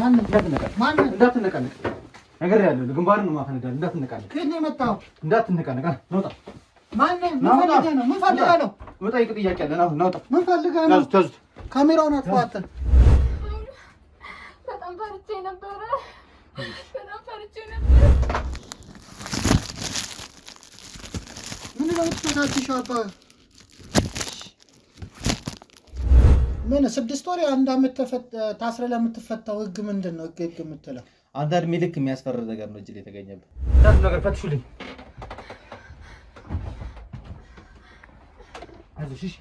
ማን እንዳትነቃነቅ ነገር ያለው ግንባርን ነው ማፈነዳል። እንዳትነቃነቅ ከኔ መጣው እንዳትነቃነቅ ነውጣ ማን ነው ምን ፈልጋ ነው መጣይቅ ጥያቄ አለ ነው ነውጣ ምን ፈልጋ ነው ተዝት ካሜራውን አጥፋተን በጣም ፈርቼ ነበር ምን ነው ተሳትሽ አባ ምን 6 ወር አንድ አመት ታስረ ለምትፈታው ህግ ምንድነው ህግ የምትለው አንተ እድሜ ልክ የሚያስፈርድ ነገር ነው እጅ ላይ ተገኘበት ታስ ነገር ፈትሹልኝ አዝሽ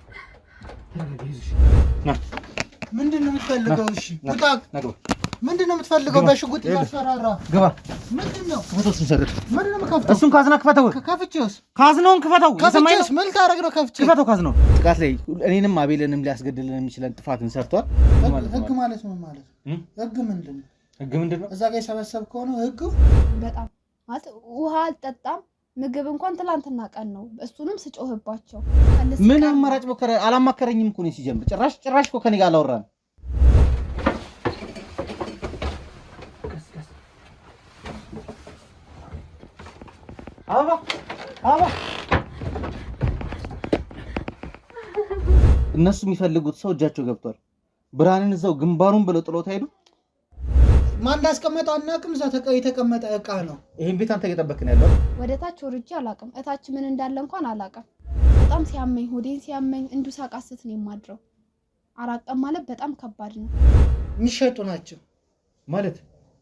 ተረጋግይሽ ና ምንድነው የምትፈልገው እሺ ውጣ ነግባ ምንድነው የምትፈልገው በሽጉጥ ያስፈራራ ግባ ምንድነው ወጥቶስ ሰረፍ ምንድነው መከፍተው እሱን ካዝና ክፈተው ከፍቼውስ ካዝናውን ክፈተው ከፍቼውስ ምን ታረግ ነው ከፍቼ ክፈተው ካዝናው ጥቃት ላይ እኔንም አቤልንም ሊያስገድልን የሚችል ጥፋትን ሰርቷል ህግ ማለት ምን ማለት ህግ ምንድነው ህግ ምንድነው እዛ ጋር የሰበሰብከው ነው ህግ በጣም ማለት ውሃ አልጠጣም ምግብ እንኳን ትላንትና ቀን ነው እሱንም ስጮህባቸው ምን አማራጭ ሞከረ አላማከረኝም እኮ ነው ሲጀምር ጭራሽ እኮ ከኔ ጋር አላወራን አባ እነሱ የሚፈልጉት ሰው እጃቸው ገብቷል ብርሃንን እዛው ግንባሩን ብለው ጥሎት ሄዱ ማን እንዳስቀመጠው አናውቅም እዛ የተቀመጠ እቃ ነው ይሄን ቤት አንተ እየጠበቅክ ነው ያለው ወደ ታች ወርጄ አላውቅም እታች ምን እንዳለ እንኳን አላውቅም በጣም ሲያመኝ ሆዴን ሲያመኝ እንዱ ሳቃስት ነው የማድረው አራቀም ማለት በጣም ከባድ ነው የሚሸጡ ናቸው ማለት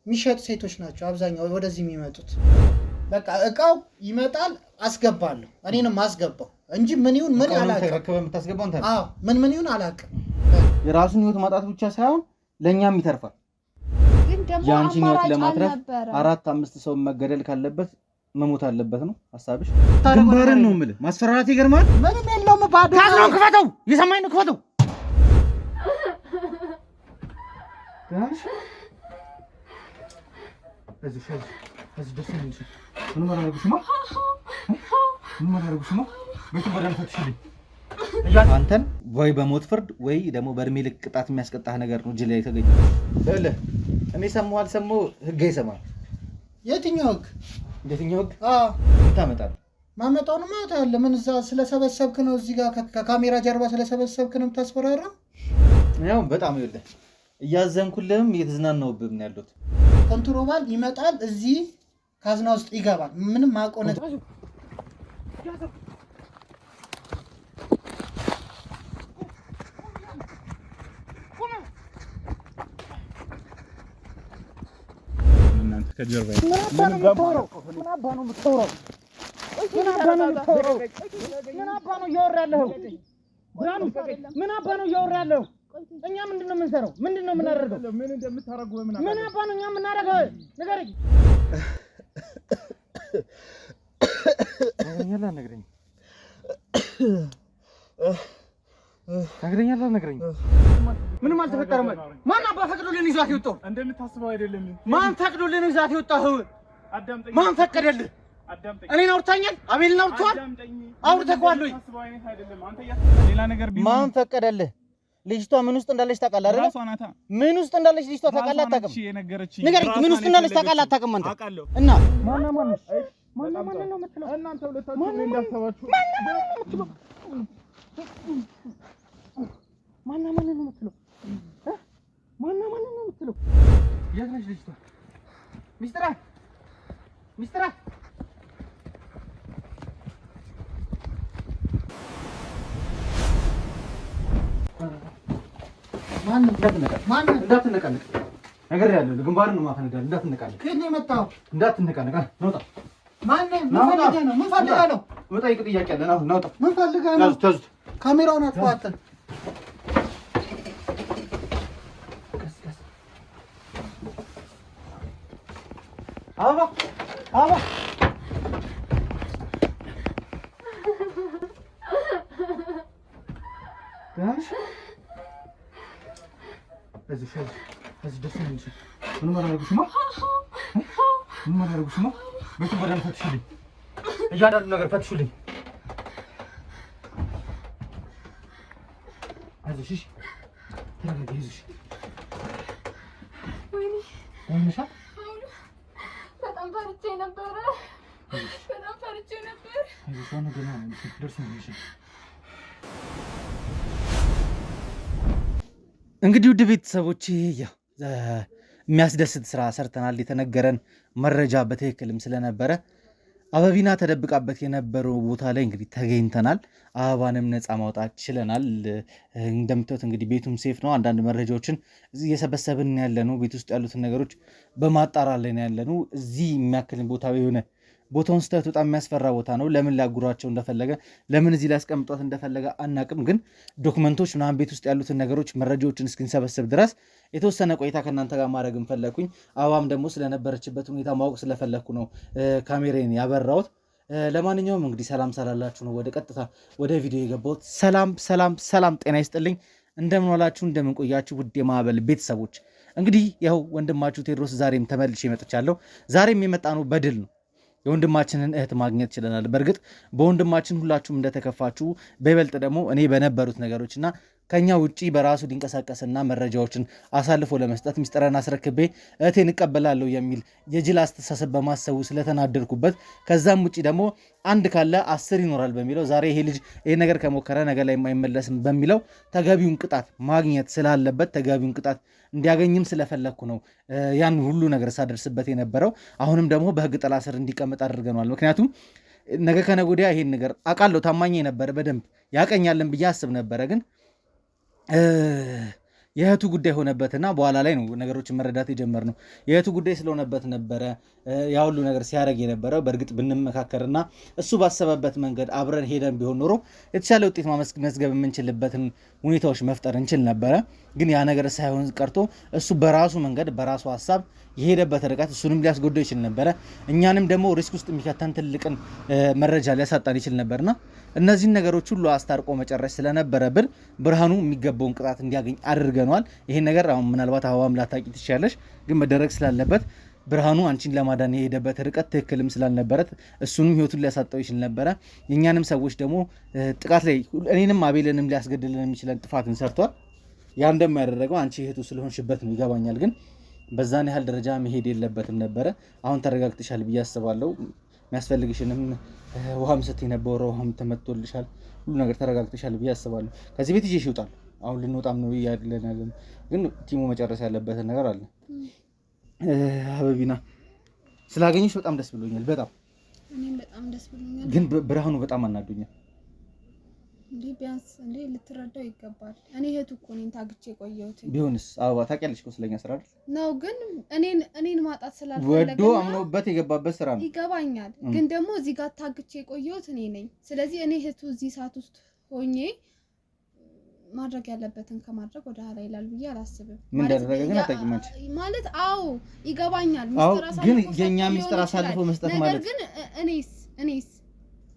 የሚሸጡ ሴቶች ናቸው አብዛኛው ወደዚህ የሚመጡት በቃ እቃው ይመጣል አስገባለሁ እኔንም አስገባው እንጂ ምን ይሁን ምን አላውቅም ተከከበ የምታስገባው አንተ አዎ ምን ይሁን አላውቅም የራሱን ህይወት ማጣት ብቻ ሳይሆን ለኛም ይተርፋል ግን ደግሞ ያንቺን ህይወት ለማትረፍ 4-5 ሰው መገደል ካለበት መሞት አለበት ነው ሐሳብሽ ግንባርን ነው የምልህ ማስፈራራት ይገርማል ምንም የለውም ባዶ ካዝናውን ክፈተው የሰማኝ ነው ክፈተው እዚህ ደስ ይልሽ ምን ማድረግሽ ነው ቤቱ በደንብ ፈትሽልኝ አንተን ወይ በሞት ፍርድ ወይ ደግሞ በእድሜ ልክ ቅጣት የሚያስቀጣህ ነገር ነው እጅ ላይ ተገኘ እለ እኔ ሰማሁ አልሰማሁ ህግ አይሰማም የትኛው ህግ ታመጣለህ ማመጣው ነው ማለት አለ ምን እዛ ስለሰበሰብክ ነው እዚህ ጋር ከካሜራ ጀርባ ስለሰበሰብክ ነው የምታስፈራራው ያው በጣም ይወደ እያዘንኩልህም እየተዝናናውብህም ነው ያሉት ኮንትሮባል ይመጣል እዚህ ካዝና ውስጥ ይገባል ምንም ማቆነ እናንተ ከጀርባ ምን አባ ነው የምትወራው ምን አባ ነው እያወራለሁ ብራኑ ምን አባ ነው እያወራለሁ እኛ ምንድነው የምንሰራው ምንድነው የምናደርገው ምን እንደምታረጉ ምን አባ ነው እኛ የምናደርገው ንገረኝ ነግረኝ ምንም አልተፈጠረም ማን አባ ፈቅዶልን ይዛት ይወጣው እንደምታስበው አይደለም ማን ፈቅዶልን ይዛት ይወጣው ማን ፈቀደልህ እኔን አውርታኛል አቤልን አውርቷል አውርተኳለሁ ሌላ ነገር ማን ፈቀደልህ ልጅቷ ምን ውስጥ እንዳለች ታውቃለህ አይደል ምን ውስጥ እንዳለች ልጅቷ ታውቃለህ አታውቅም ንገረኝ ምን ውስጥ እንዳለች ታውቃለህ አታውቅም አንተ እና ማን ነው የምትለው እናንተ ሁለታችሁ እንዳሰባችሁ ማን ነው የምትለው ማን ነው የምትለው የት ነች ልጅቷ ሚስትራ ማን እንዳትነቃነቅ ነገር ያለው ግንባርን ነው ማፈነዳል እንዳትነቃነቅ ከኔ መጣው እንዳትነቃነቅ ነውጣ ማን ነው ምን ፈልጋ ነው መጣይቅ ጥያቄ አለ ነው ነውጣ ምን ፈልጋ ነው ተዝት ካሜራውን አጥፋተን አባ እዚህ ደስ ይልሽ ምን ማድረግሽ ነው ቤቱ በደንብ ፈትሽልኝ እያንዳንዱ ነገር ፈትሽልኝ አይዞሽ ተረጋጊ ይዝሽ ወይኔ ወንሻ በጣም ፈርቼ ነበር። አይዞሽ ገና ደርሰንልሽ። እንግዲህ ውድ ቤተሰቦቼ ያው የሚያስደስት ስራ ሰርተናል። የተነገረን መረጃ በትክክልም ስለነበረ አበቢና ተደብቃበት የነበረው ቦታ ላይ እንግዲህ ተገኝተናል። አበባንም ነፃ ማውጣት ችለናል። እንደምታዩት እንግዲህ ቤቱም ሴፍ ነው። አንዳንድ መረጃዎችን እዚህ እየሰበሰብን ያለነው ቤት ውስጥ ያሉትን ነገሮች በማጣራት ላይ ያለነው። እዚህ የሚያክል ቦታ የሆነ ቦታውን ስታዩት በጣም የሚያስፈራ ቦታ ነው። ለምን ሊያጉሯቸው እንደፈለገ ለምን እዚህ ሊያስቀምጧት እንደፈለገ አናቅም። ግን ዶክመንቶች ምናምን ቤት ውስጥ ያሉትን ነገሮች መረጃዎችን እስክንሰበስብ ድረስ የተወሰነ ቆይታ ከእናንተ ጋር ማድረግ እንፈለግኩኝ። አበባም ደግሞ ስለነበረችበት ሁኔታ ማወቅ ስለፈለግኩ ነው ካሜሬን ያበራሁት። ለማንኛውም እንግዲህ ሰላም ሳላላችሁ ነው ወደ ቀጥታ ወደ ቪዲዮ የገባሁት። ሰላም ጤና ይስጥልኝ። እንደምን ዋላችሁ እንደምን ቆያችሁ ውድ የማዕበል ቤተሰቦች። እንግዲህ ያው ወንድማችሁ ቴዎድሮስ ዛሬም ተመልሼ መጥቻለሁ። ዛሬም የመጣ ነው በድል ነው። የወንድማችንን እህት ማግኘት ችለናል። በእርግጥ በወንድማችን ሁላችሁም እንደተከፋችሁ፣ በይበልጥ ደግሞ እኔ በነበሩት ነገሮችና ከኛ ውጪ በራሱ ሊንቀሳቀስና መረጃዎችን አሳልፎ ለመስጠት ሚስጥረን አስረክቤ እህቴን እቀበላለሁ የሚል የጅል አስተሳሰብ በማሰቡ ስለተናደድኩበት፣ ከዛም ውጪ ደግሞ አንድ ካለ 10 ይኖራል በሚለው ዛሬ ይሄ ልጅ ይሄ ነገር ከሞከረ ነገ ላይ የማይመለስም በሚለው ተገቢውን ቅጣት ማግኘት ስላለበት ተገቢውን ቅጣት እንዲያገኝም ስለፈለግኩ ነው ያን ሁሉ ነገር ሳደርስበት የነበረው። አሁንም ደግሞ በህግ ጥላ ስር እንዲቀመጥ አድርገነዋል። ምክንያቱም ነገ ከነገ ወዲያ ይሄን ነገር አውቃለሁ፣ ታማኝ ነበረ፣ በደንብ ያቀኛለን ብዬ አስብ ነበረ። ግን የእህቱ ጉዳይ ሆነበትና በኋላ ላይ ነው ነገሮችን መረዳት የጀመርነው። የእህቱ ጉዳይ ስለሆነበት ነበረ ያ ሁሉ ነገር ሲያደርግ የነበረው። በእርግጥ ብንመካከርና እሱ ባሰበበት መንገድ አብረን ሄደን ቢሆን ኖሮ የተሻለ ውጤት ማስመዝገብ የምንችልበትን ሁኔታዎች መፍጠር እንችል ነበረ። ግን ያ ነገር ሳይሆን ቀርቶ እሱ በራሱ መንገድ በራሱ ሀሳብ የሄደበት ርቀት እሱንም ሊያስጎዳው ይችል ነበረ፣ እኛንም ደግሞ ሪስክ ውስጥ የሚከተን ትልቅን መረጃ ሊያሳጣን ይችል ነበርና እነዚህን ነገሮች ሁሉ አስታርቆ መጨረስ ስለነበረብን ብርሃኑ የሚገባውን ቅጣት እንዲያገኝ አድርገነዋል። ይሄን ነገር አሁን ምናልባት አበባም ላታቂ ትችያለሽ፣ ግን መደረግ ስላለበት ብርሃኑ አንቺን ለማዳን የሄደበት ርቀት ትክክልም ስላልነበረ እሱንም ህይወቱን ሊያሳጣው ይችል ነበረ። የእኛንም ሰዎች ደግሞ ጥቃት ላይ እኔንም አቤልንም ሊያስገድልን የሚችለን ጥፋትን ሰርቷል። ያን ደግሞ ያደረገው አንቺ እህቱ ስለሆንሽበት ነው ይገባኛል። ግን በዛን ያህል ደረጃ መሄድ የለበትም ነበረ። አሁን ተረጋግተሻል ብዬ አስባለሁ። የሚያስፈልግሽንም ውሃም ስትይ ነበረ፣ ውሃም ተመቶልሻል፣ ሁሉ ነገር ተረጋግተሻል ብዬ አስባለሁ። ከዚህ ቤት ይዤሽ ይወጣል። አሁን ልንወጣም ነው ያለን፣ ግን ቲሙ መጨረስ ያለበትን ነገር አለ። አበቢና ስላገኘሽ በጣም ደስ ብሎኛል። እኔም በጣም ደስ ብሎኛል። ግን ብርሃኑ በጣም አናዶኛል። እንዴ ቢያንስ እንዴ ልትረዳው ይገባል። እኔ እህቱ እኮ ነኝ ታግቼ ቆየሁት። ቢሆንስ አበባ ታውቂያለሽ እኮ ስለኛ ስራ አይደል ነው። ግን እኔን ማጣት ስላልፈለገ ወዶ አምኖበት የገባበት ስራ ነው። ይገባኛል። ግን ደግሞ እዚህ ጋር ታግቼ ቆየሁት እኔ ነኝ። ስለዚህ እኔ እህቱ እዚህ ሰዓት ውስጥ ሆኜ ማድረግ ያለበትን ከማድረግ ወደ ኋላ ይላል ብዬ አላስብም። ምን እንዳደረገ ግን አታውቂም ማለት አዎ ይገባኛል። ግን የኛ ሚስጥር አሳልፎ መስጠት ማለት ግን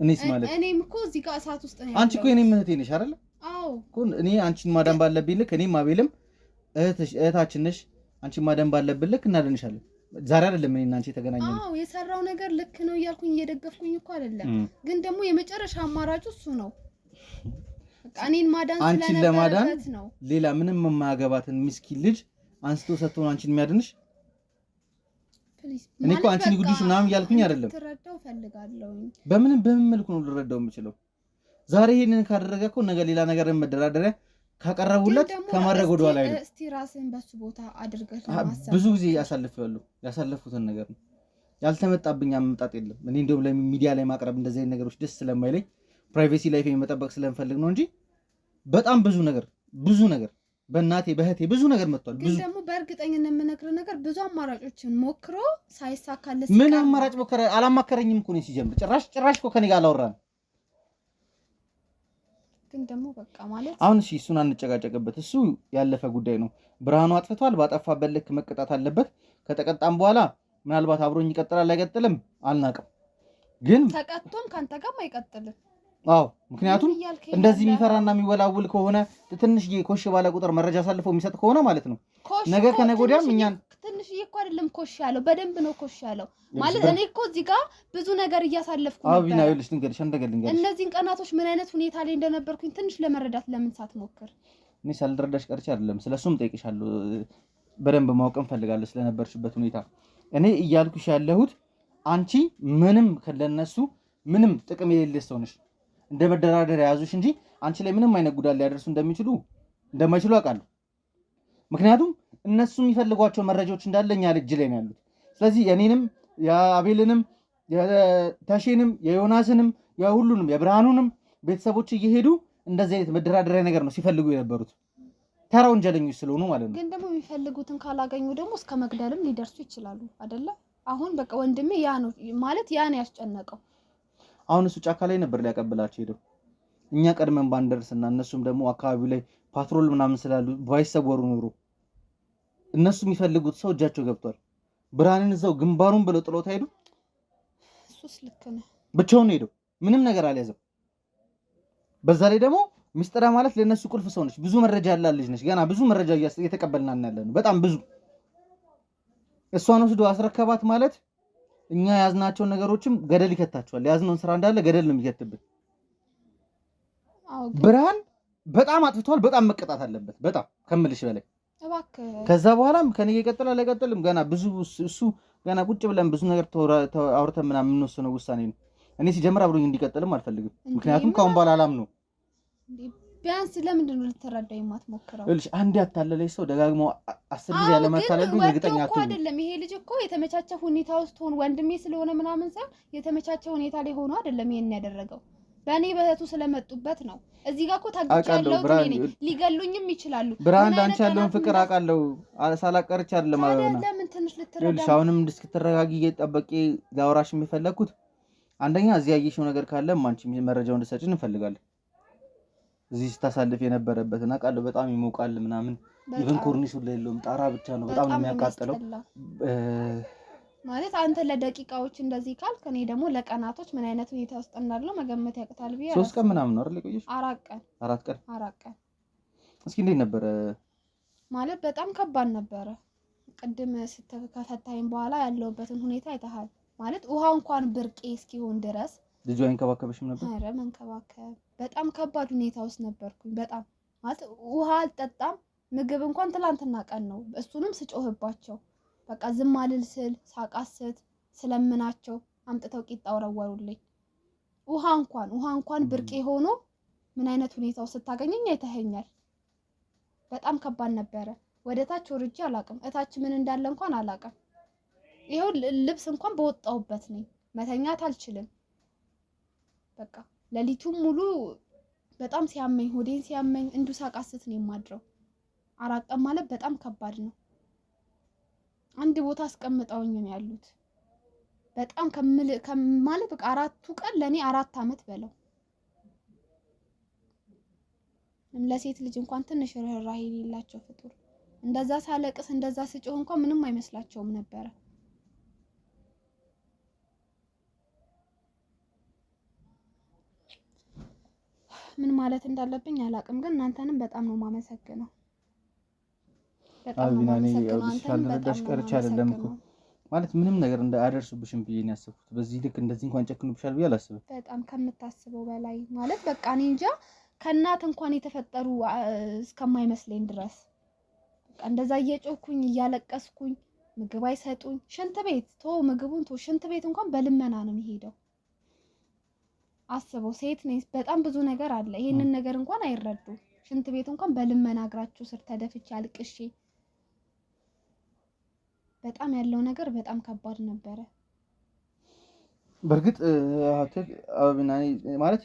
እኔስ ማለት እኔም እኮ እዚህ ጋር እሳት ውስጥ ነኝ። አንቺ እኮ የኔም እህቴ ነሽ አይደል? አዎ እኮ እኔ አንቺን ማዳን ባለብኝ ልክ እኔም አቤልም እህታችን ነሽ። አንቺን ማዳን ባለብኝ ልክ እናደንሻለን። ዛሬ አይደለም እኔና አንቺ የተገናኘነው። አዎ የሰራው ነገር ልክ ነው እያልኩኝ እየደገፍኩኝ እኮ አይደለም። ግን ደግሞ የመጨረሻ አማራጩ እሱ ነው። በቃ እኔን ማዳን አንቺን ለማዳን ነው። ሌላ ምንም የማያገባትን ምስኪን ልጅ አንስቶ ሰጥቶ ነው አንቺን የሚያድንሽ። እኔ እኮ አንቺን ጉዱሽ ምናምን እያልኩኝ አይደለም። ትረዳው ፈልጋለሁ። በምን መልኩ ነው ልረዳው የምችለው? ዛሬ ይሄንን ካደረገ እኮ ነገ ሌላ ነገር መደራደሪያ ካቀረቡለት ከማድረግ ወደ ኋላ አይደለም። እስቲ ራስህን በሱ ቦታ አድርገህ ለማሰብ ብዙ ጊዜ ያሳለፉትን ነገር ነው። ያልተመጣብኝ አመጣጥ የለም። እኔ እንደውም ለሚዲያ ላይ ማቅረብ እንደዚህ አይነት ነገሮች ደስ ስለማይለኝ ፕራይቬሲ ላይፍ መጠበቅ ስለምፈልግ ነው እንጂ በጣም ብዙ ነገር በእናቴ በእህቴ ብዙ ነገር መጥቷል። ግን ደግሞ በእርግጠኝነት የምነግርህ ነገር ብዙ አማራጮችን ሞክሮ ሳይሳካለት ምን አማራጭ ሞከረ? አላማከረኝም እኮ ነው ሲጀምር። ጭራሽ እኮ ከኔ ጋር አላወራንም። ግን ደግሞ በቃ ማለት አሁን እሺ እሱን አንጨቃጨቅበት። እሱ ያለፈ ጉዳይ ነው። ብርሃኑ አጥፍቷል። ባጠፋበት ልክ መቀጣት አለበት። ከተቀጣም በኋላ ምናልባት አብሮኝ ይቀጥላል አይቀጥልም አልናቅም። ግን ተቀጥቶም ካንተ ጋርም አይቀጥልም። አዎ ምክንያቱም እንደዚህ የሚፈራና የሚወላውል ከሆነ ትንሽዬ ኮሽ ባለ ቁጥር መረጃ አሳልፎ የሚሰጥ ከሆነ ማለት ነው ነገ ከነገ ወዲያም እኛን ትንሽዬ እኮ አይደለም ኮሽ ያለው፣ በደንብ ነው ኮሽ ያለው ማለት እኔ እኮ እዚህ ጋር ብዙ ነገር እያሳለፍኩ ነበር። አብይና ይልሽ ልንገርሽ እነዚህን ቀናቶች ምን አይነት ሁኔታ ላይ እንደነበርኩኝ ትንሽ ለመረዳት ለምን ሳትሞክር? እኔ ሳልረዳሽ ቀርቼ አይደለም፣ ስለሱም ጠይቅሻለሁ። በደንብ ማወቅ እንፈልጋለን ስለነበርሽበት ሁኔታ። እኔ እያልኩሽ ያለሁት አንቺ ምንም ለነሱ ምንም ጥቅም የሌለሽ ሰው ነሽ። እንደ መደራደር ያዙሽ እንጂ አንቺ ላይ ምንም አይነት ጉዳት ሊያደርሱ እንደማይችሉ አውቃለሁ። ምክንያቱም እነሱ የሚፈልጓቸው መረጃዎች እንዳለ እኛ እጅ ላይ ነው ያሉት። ስለዚህ የኔንም የአቤልንም የተሼንም የዮናስንም የሁሉንም የብርሃኑንም ቤተሰቦች እየሄዱ እንደዚህ አይነት መደራደሪያ ነገር ነው ሲፈልጉ የነበሩት ተራ ወንጀለኞች ስለሆኑ ማለት ነው። ግን ደግሞ የሚፈልጉትን ካላገኙ ደግሞ እስከ መግደልም ሊደርሱ ይችላሉ አይደለ? አሁን በቃ ወንድሜ ያ ነው ማለት ያ ነው ያስጨነቀው። አሁን እሱ ጫካ ላይ ነበር ሊያቀብላቸው ሄደው እኛ ቀድመን ባንደርስና እነሱም ደግሞ አካባቢው ላይ ፓትሮል ምናምን ስላሉ ባይሰወሩ ኖሮ እነሱ የሚፈልጉት ሰው እጃቸው ገብቷል። ብርሃንን እዛው ግንባሩን ብለው ጥሎት ሄዱ። እሱስ ልክ ነው። ብቻውን ሄደው ምንም ነገር አልያዘም። በዛ ላይ ደግሞ ሚስጥራ ማለት ለነሱ ቁልፍ ሰው ነች። ብዙ መረጃ ያላት ልጅ ነች። ገና ብዙ መረጃ እየተቀበልናን ያለነው በጣም ብዙ። እሷን ወስዶ አስረከባት ማለት እኛ ያዝናቸውን ነገሮችም ገደል ይከታቸዋል። ያዝነውን ስራ እንዳለ ገደል ነው የሚከትብን። ብርሃን በጣም አጥፍቷል። በጣም መቀጣት አለበት። በጣም ከምልሽ በላይ እባክህ። ከዛ በኋላም ከኔ ይቀጥላል አይቀጥልም ገና ብዙ እሱ ገና ቁጭ ብለን ብዙ ነገር አውርተን ምናምን የምንወስነው ውሳኔ ነው። እኔ ሲጀምር አብሮኝ እንዲቀጥልም አልፈልግም። ምክንያቱም ካሁን በኋላ አላምነው። ቢያንስ ለምንድን ነው ልትረዳኝ የማትሞክረው? እልሽ አንድ ያታለለሽ ሰው ደጋግሞ 10 ጊዜ ያለ መታለሉ እርግጠኛ አትሁን። አይደለም ይሄ ልጅ እኮ የተመቻቸ ሁኔታ ውስጥ ሆኖ ወንድሜ ስለሆነ ምናምን ሳይሆን የተመቻቸ ሁኔታ ላይ ሆኖ አይደለም ይሄን ያደረገው። በእኔ በእህቱ ስለመጡበት ነው። እዚህ ጋር እኮ ታግቻለሁ። ሊገሉኝም ይችላሉ። ብርሃን ዳንቻ ያለውን ፍቅር አውቃለሁ። ሳላቀርች አይደለም ማለት ነው። ለምን ትንሽ ልትረዳ? አሁንም እስክትረጋጊ እየጠበቄ ላወራሽ የሚፈለግኩት አንደኛ እዚህ ያየሽው ነገር ካለ አንቺ መረጃውን እንድትሰጪን እንፈልጋለን። እዚህ ስታሳልፍ የነበረበትን አውቃለሁ። በጣም ይሞቃል ምናምን ኢቭን ኮርኒሱ ላይ የለውም ጣራ ብቻ ነው። በጣም ነው የሚያቃጥለው። ማለት አንተ ለደቂቃዎች እንደዚህ ካልክ እኔ ደግሞ ለቀናቶች ምን አይነት ሁኔታ ውስጥ እንዳለው መገመት ያቅታል ብዬ 3 ቀን ምናምን ነው አይደል የቆየሽ? 4 ቀን። እስኪ እንዴት ነበረ? ማለት በጣም ከባድ ነበረ። ቅድም ከፈታኝ በኋላ ያለውበትን ሁኔታ አይተሃል። ማለት ውሃ እንኳን ብርቄ እስኪሆን ድረስ ልጁ አይንከባከብሽም ነበር? አረ መንከባከብ በጣም ከባድ ሁኔታ ውስጥ ነበርኩኝ። በጣም ማለት ውሃ አልጠጣም። ምግብ እንኳን ትላንትና ቀን ነው እሱንም ስጮህባቸው በቃ ዝም አልል ስል ሳቃስት ስለምናቸው አምጥተው ቂጣ ወረወሩልኝ። ውሃ እንኳን ብርቄ ሆኖ ምን አይነት ሁኔታው ስታገኘኝ አይተኸኛል። በጣም ከባድ ነበረ። ወደ ታች ወርጄ አላቅም። እታች ምን እንዳለ እንኳን አላቅም። ይሄው ልብስ እንኳን በወጣውበት ነኝ። መተኛት አልችልም። በቃ ሌሊቱን ሙሉ በጣም ሲያመኝ ሆዴን ሲያመኝ እንዱ ሳቃስት ነው የማድረው። 4 ቀን ማለት በጣም ከባድ ነው። አንድ ቦታ አስቀምጠውኝ ነው ያሉት። በጣም ማለት በቃ 4ቱ ቀን ለኔ 4 አመት በለው። ለሴት ልጅ እንኳን ትንሽ ርህራሄ የሌላቸው ፍጡር እንደዛ ሳለቅስ እንደዛ ስጮህ እንኳን ምንም አይመስላቸውም ነበረ። ምን ማለት እንዳለብኝ አላቅም። ግን እናንተንም በጣም ነው ማመሰግነው። አቢና እኔ ካልረዳሽ ቀርቼ አይደለም እኮ ማለት ምንም ነገር እንዳያደርሱብሽም ብዬ ነው ያሰብኩት። በዚህ ልክ እንደዚህ እንኳን ጨክኑብሻል ብዬ አላስብም። በጣም ከምታስበው በላይ ማለት በቃ እኔ እንጃ ከእናት እንኳን የተፈጠሩ እስከማይመስለኝ ድረስ በቃ እንደዛ እየጮኩኝ እያለቀስኩኝ ምግብ አይሰጡኝ። ሽንት ቤት ምግቡን ሽንት ቤት እንኳን በልመና ነው የሚሄደው። አስበው ሴት ነኝ። በጣም ብዙ ነገር አለ። ይሄንን ነገር እንኳን አይረዱም። ሽንት ቤት እንኳን በልመና እግራቸው ስር ተደፍቼ አልቅሼ በጣም ያለው ነገር በጣም ከባድ ነበረ። በርግጥ አቢና ማለት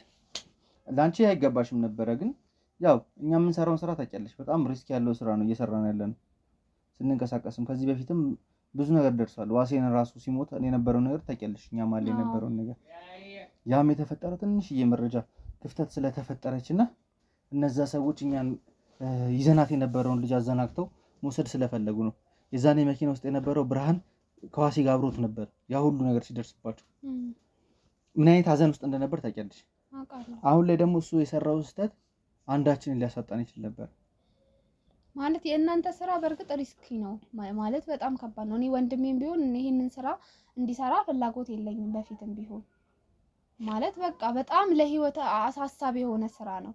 ላንቺ አይገባሽም ነበረ። ግን ያው እኛ የምንሰራውን ስራ ታውቂያለሽ። በጣም ሪስክ ያለው ስራ ነው እየሰራን ያለነው። ስንንቀሳቀስም ከዚህ በፊትም ብዙ ነገር ደርሷል። ዋሴን ራሱ ሲሞት እኔ የነበረው ነገር ታውቂያለሽ። እኛ ማለት የነበረውን ነገር ያም የተፈጠረው ትንሽዬ መረጃ ክፍተት ስለተፈጠረችና እነዛ ሰዎች እኛን ይዘናት የነበረውን ልጅ አዘናግተው መውሰድ ስለፈለጉ ነው። የዛኔ መኪና ውስጥ የነበረው ብርሃን ከዋሴ ጋር አብሮት ነበር። ያ ሁሉ ነገር ሲደርስባቸው ምን አይነት ሀዘን ውስጥ እንደነበር ታውቂያለሽ። አሁን ላይ ደግሞ እሱ የሰራው ስህተት አንዳችንን ሊያሳጣን ይችል ነበር። ማለት የእናንተ ስራ በእርግጥ ሪስኪ ነው ማለት በጣም ከባድ ነው። እኔ ወንድሜም ቢሆን ይሄንን ስራ እንዲሰራ ፍላጎት የለኝም በፊትም ቢሆን ማለት በቃ በጣም ለህይወት አሳሳቢ የሆነ ስራ ነው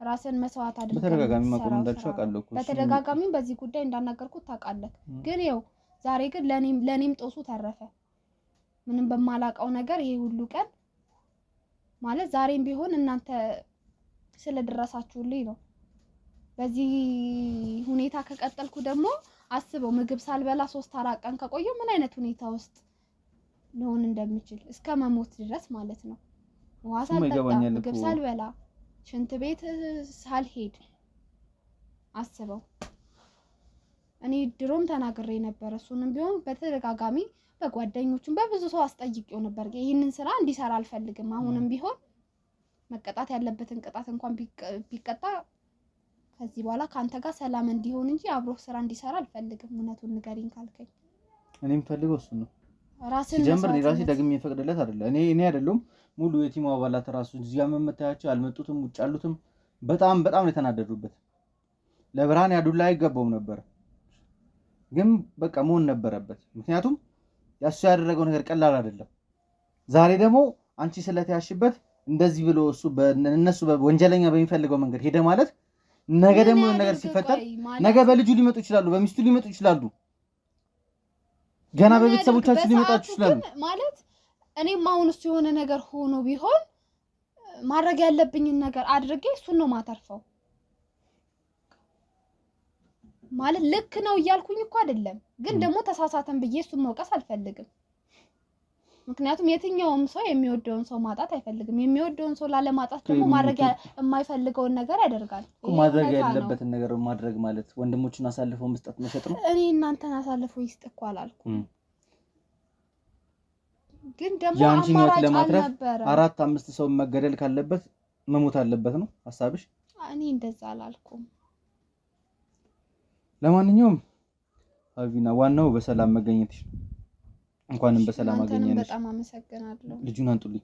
ራስን መስዋዕት አድርገህ በተደጋጋሚ ማቆም እንዳልቻው አውቃለሁ እኮ በተደጋጋሚ በዚህ ጉዳይ እንዳናገርኩት ታውቃለህ ግን ያው ዛሬ ግን ለኔም ጦሱ ተረፈ ምንም በማላቀው ነገር ይሄ ሁሉ ቀን ማለት ዛሬም ቢሆን እናንተ ስለደረሳችሁልኝ ነው በዚህ ሁኔታ ከቀጠልኩ ደግሞ አስበው ምግብ ሳልበላ 3-4 ቀን ከቆየው ምን አይነት ሁኔታ ውስጥ ሊሆን እንደሚችል እስከ መሞት ድረስ ማለት ነው ውሃ ሳልጠጣ ምግብ ሳልበላ ሽንት ቤት ሳልሄድ አስበው እኔ ድሮም ተናግሬ ነበር እሱንም ቢሆን በተደጋጋሚ በጓደኞቹም በብዙ ሰው አስጠይቄው ነበር ይሄንን ስራ እንዲሰራ አልፈልግም አሁንም ቢሆን መቀጣት ያለበትን ቅጣት እንኳን ቢቀጣ ከዚህ በኋላ ካንተ ጋር ሰላም እንዲሆን እንጂ አብሮ ስራ እንዲሰራ አልፈልግም እውነቱን ንገሪኝ ካልከኝ እኔም ፈልገው እሱ ነው ራስን ጀምር ራሴ ደግሜ ፈቅደለት አይደለ እኔ አይደለም ሙሉ የቲሙ አባላት ራሱ እዚያ መመታያቸው ያልመጡትም ውጭ ያሉትም በጣም ነው የተናደዱበት ለብርሃን ያዱላ አይገባውም ነበር ግን በቃ መሆን ነበረበት ምክንያቱም ያሱ ያደረገው ነገር ቀላል አይደለም ዛሬ ደግሞ አንቺ ስለተያሽበት እንደዚህ ብሎ እሱ በእነሱ በወንጀለኛ በሚፈልገው መንገድ ሄደ ማለት ነገ ደግሞ ነገር ሲፈጠር ነገ በልጁ ሊመጡ ይችላሉ በሚስቱ ሊመጡ ይችላሉ ገና በቤተሰቦቻችሁ ሊመጣችሁ ይችላሉ ማለት እኔም አሁን እሱ የሆነ ነገር ሆኖ ቢሆን ማድረግ ያለብኝን ነገር አድርጌ እሱን ነው ማተርፈው ማለት ልክ ነው እያልኩኝ እኮ አይደለም ግን ደግሞ ተሳሳተን ብዬ እሱን መውቀስ አልፈልግም ምክንያቱም የትኛውም ሰው የሚወደውን ሰው ማጣት አይፈልግም የሚወደውን ሰው ላለማጣት ደግሞ ማድረግ የማይፈልገውን ነገር ያደርጋል ማድረግ ያለበትን ነገር ማድረግ ማለት ወንድሞቹን አሳልፈው መስጠት መሸጥ ነው እኔ እናንተን አሳልፈው ይስጥ እኮ አላልኩም ግን ደግሞ ያንቺን ለማትረፍ 4-5 ሰው መገደል ካለበት መሞት አለበት ነው ሐሳብሽ እኔ እንደዛ አላልኩም ለማንኛውም አቢና ዋናው በሰላም መገኘትሽ እንኳንም በሰላም አገኘንሽ በጣም አመሰግናለሁ ልጁን አንጡልኝ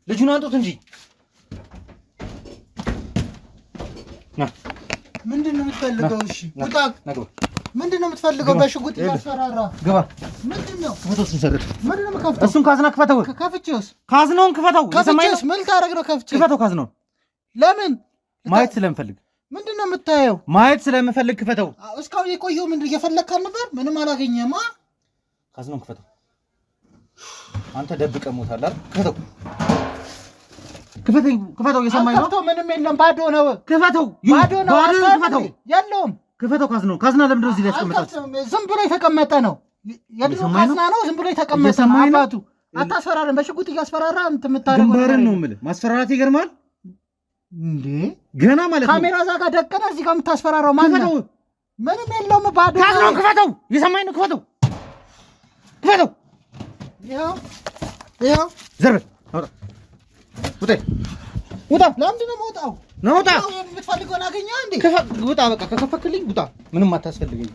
ልጁን አንጡት እንጂ ምንድነው የምትፈልገው እሺ ውጣ ምንድነው የምትፈልገው በሽጉጥ ያስፈራራ ግባ ምንድነው ፎቶስን ሰረድ ምንድነው የምከፍተው እሱን ካዝና ክፈተው ከፍቼውስ ካዝናውን ክፈተው ከፍቼውስ ምን ታረግ ነው ከፍቼ ክፈተው ካዝናውን ለምን ማየት ስለምፈልግ ምንድነው የምታየው ማየት ስለምፈልግ ክፈተው እስካሁን የቆየው ምንድነው እየፈለግካል ነበር ምንም አላገኘማ ካዝናውን ክፈተው አንተ ደብቀ ሞታል አይደል ክፈተው የሰማኝ ነው ምንም የለም ባዶ ነው ክፈተው ባዶ ነው ክፈተው የለውም ክፈተው ካዝና ለምን እንደዚህ ያስቀምጣችሁ ዝም ብሎ የተቀመጠ ነው የድሮ ካዝና ነው ዝም ብሎ የተቀመጠ ነው አባቱ አታስፈራረን በሽጉጥ እያስፈራራ እንትምታረው ግንባርን ነው የምልህ ማስፈራራት ይገርማል እንዴ ገና ማለት ነው ካሜራ ዛጋ ደቀነ እዚህ ጋር የምታስፈራራው ማን ነው ምንም የለውም ባዶ ካዝናውን ክፈተው የሰማኝ ነው ክፈተው ይኸው ዘርበል ውጣ ለምንድን ነው የምወጣው ነውጣ የምትፈልገውን አገኘህ እንዴ ውጣ በቃ ከከፈክልኝ ውጣ ምንም አታስፈልገኝ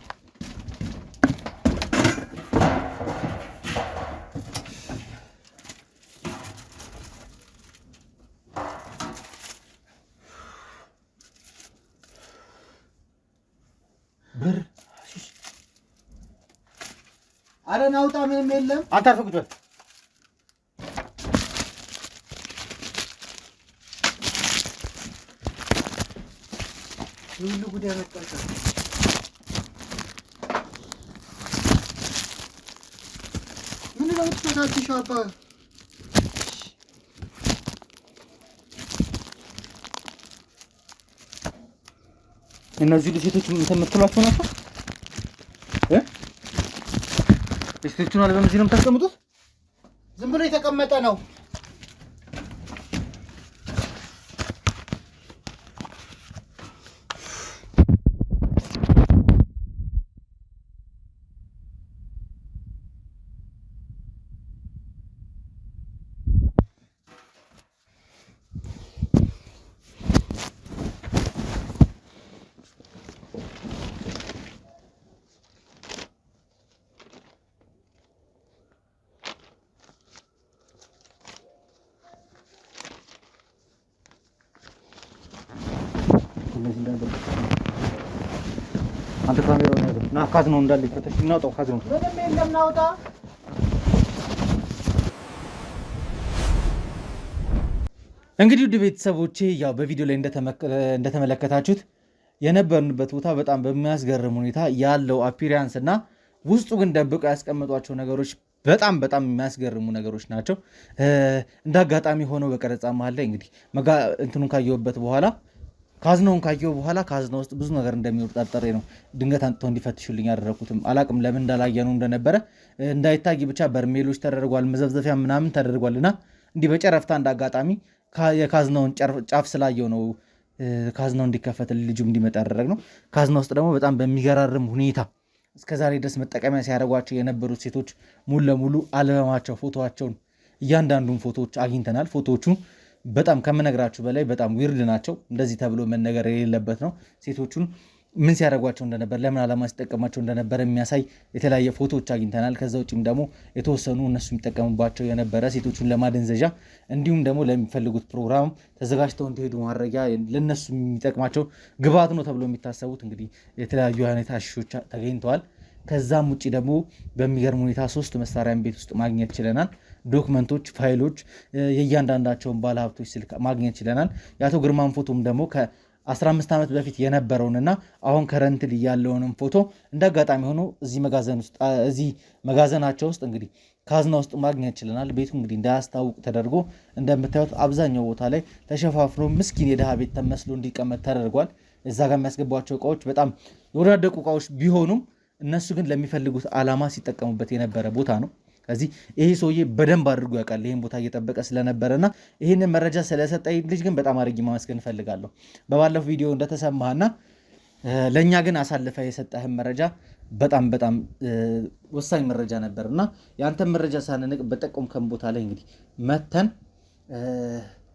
ብር አረ ናውጣ ምንም የለም አንተ አርፈህ ቁጭ በል ሁሉ ጉዳይ መጣጣ ምን ነው ትፈታችሁ አባ እነዚህ ልጅቶች የምትሏቸው ናቸው ልጅቶቹን አለ በመዚህ ነው የምታስቀምጡት ዝም ብሎ የተቀመጠ ነው አንተ ካሜራውን ያዘው ና ና ካዝናው እንዳለ ይፈተሽ እናውጣው ካዝናው ምንም የለም ናውጣ እንግዲህ ውድ ቤተሰቦቼ ያው በቪዲዮ ላይ እንደተመለከታችሁት የነበርንበት ቦታ በጣም በሚያስገርም ሁኔታ ያለው አፒሪያንስ እና ውስጡ ግን ደብቀው ያስቀመጧቸው ነገሮች በጣም በጣም የሚያስገርሙ ነገሮች ናቸው። እንደ አጋጣሚ ሆነው በቀረጻ መሀል ላይ እንግዲህ እንትኑን ካየሁበት በኋላ ካዝናውን ካየሁ በኋላ ካዝና ውስጥ ብዙ ነገር እንደሚወጣ ጠርጥሬ ነው ድንገት አንጥተው እንዲፈትሹልኝ ያደረኩትም። አላቅም ለምን እንዳላየነው እንደነበረ እንዳይታይ ብቻ በርሜሎች ተደርጓል፣ መዘፍዘፊያ ምናምን ተደርጓልና እንዲህ በጨረፍታ እንደ አጋጣሚ የካዝናውን ጫፍ ስላየው ነው ካዝናው እንዲከፈት ልጁ እንዲመጣ ያደረግ ነው። ካዝና ውስጥ ደግሞ በጣም በሚገራርም ሁኔታ እስከዛሬ ድረስ መጠቀሚያ ሲያደርጓቸው የነበሩት ሴቶች ሙሉ ለሙሉ አልበማቸው ፎቶቸውን እያንዳንዱን ፎቶዎች አግኝተናል። ፎቶዎቹ በጣም ከምነግራችሁ በላይ በጣም ዊርድ ናቸው። እንደዚህ ተብሎ መነገር የሌለበት ነው። ሴቶቹን ምን ሲያደርጓቸው እንደነበር ለምን ዓላማ ሲጠቀማቸው እንደነበረ የሚያሳይ የተለያየ ፎቶዎች አግኝተናል። ከዛ ውጭም ደግሞ የተወሰኑ እነሱ የሚጠቀሙባቸው የነበረ ሴቶቹን ለማደንዘዣ እንዲሁም ደግሞ ለሚፈልጉት ፕሮግራም ተዘጋጅተው እንዲሄዱ ማድረጊያ ለነሱ የሚጠቅማቸው ግብዓት ነው ተብሎ የሚታሰቡት እንግዲህ የተለያዩ አይነት አሽሾች ተገኝተዋል። ከዛም ውጭ ደግሞ በሚገርም ሁኔታ 3 መሳሪያን ቤት ውስጥ ማግኘት ችለናል። ዶክመንቶች፣ ፋይሎች፣ የእያንዳንዳቸውን ባለሀብቶች ስልክ ማግኘት ችለናል። የአቶ ግርማን ፎቶም ደግሞ ከ15 ዓመት በፊት የነበረውንና አሁን ከረንትል ያለውንም ፎቶ እንደ አጋጣሚ ሆኖ እዚህ መጋዘናቸው ውስጥ እንግዲህ ካዝና ውስጥ ማግኘት ችለናል። ቤቱ እንግዲህ እንዳያስታውቅ ተደርጎ እንደምታዩት አብዛኛው ቦታ ላይ ተሸፋፍኖ ምስኪን የድሃ ቤት ተመስሎ እንዲቀመጥ ተደርጓል። እዛ ጋር የሚያስገቧቸው እቃዎች በጣም የወዳደቁ እቃዎች ቢሆኑም እነሱ ግን ለሚፈልጉት ዓላማ ሲጠቀሙበት የነበረ ቦታ ነው። ከዚህ ይሄ ሰውዬ በደንብ አድርጎ ያውቃል ይህን ቦታ እየጠበቀ ስለነበረና ይህንን መረጃ ስለሰጠኝ ልጅ ግን በጣም አድርጌ ማመስገን እፈልጋለሁ። በባለፈው ቪዲዮ እንደተሰማህና ለእኛ ግን አሳልፈ የሰጠህን መረጃ በጣም በጣም ወሳኝ መረጃ ነበርና የአንተን መረጃ ሳንንቅ በጠቆምከን ቦታ ላይ እንግዲህ መተን